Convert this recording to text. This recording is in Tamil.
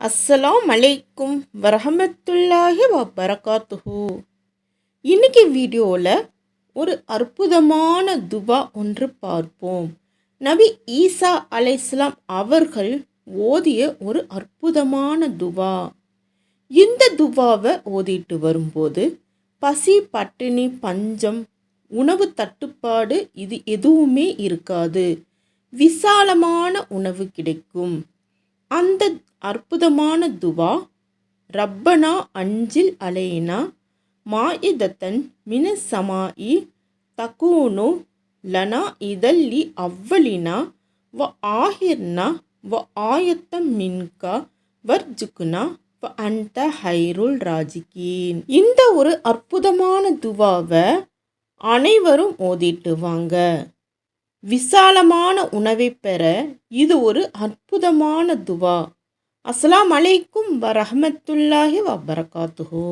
அஸ்ஸலாம் அலைக்கும் வரஹமத்துல்லாஹி வபரகாத்துஹு. இன்னைக்கு வீடியோவில் ஒரு அற்புதமான துவா ஒன்று பார்ப்போம். நபி ஈசா அலைஹிஸ்ஸலாம் அவர்கள் ஓதிய ஒரு அற்புதமான துவா. இந்த துவாவை ஓதிட்டு வரும்போது பசி, பட்டினி, பஞ்சம், உணவு தட்டுப்பாடு இது எதுவுமே இருக்காது. விசாலமான உணவு கிடைக்கும். அந்த அற்புதமான துவா, ரப்பனா அஞ்சில் அலைனா மாயிதத்தன் மின சமாயி தகூனு லனா இதல்லி அவ்வலினா வ ஆஹிர்னா வ ஆயத்தம் மின்கா வர்ஜுக்குனா வ அன்த ஹைருல் ராஜிகீன். இந்த ஒரு அற்புதமான துவாவை அனைவரும் ஓதிட்டு வாங்க. விசாலமான உணவை பெற இது ஒரு அற்புதமான துவா. அஸ்ஸலாமு அலைக்கும் வரஹமத்துல்லாஹி வபரகாத்துஹு.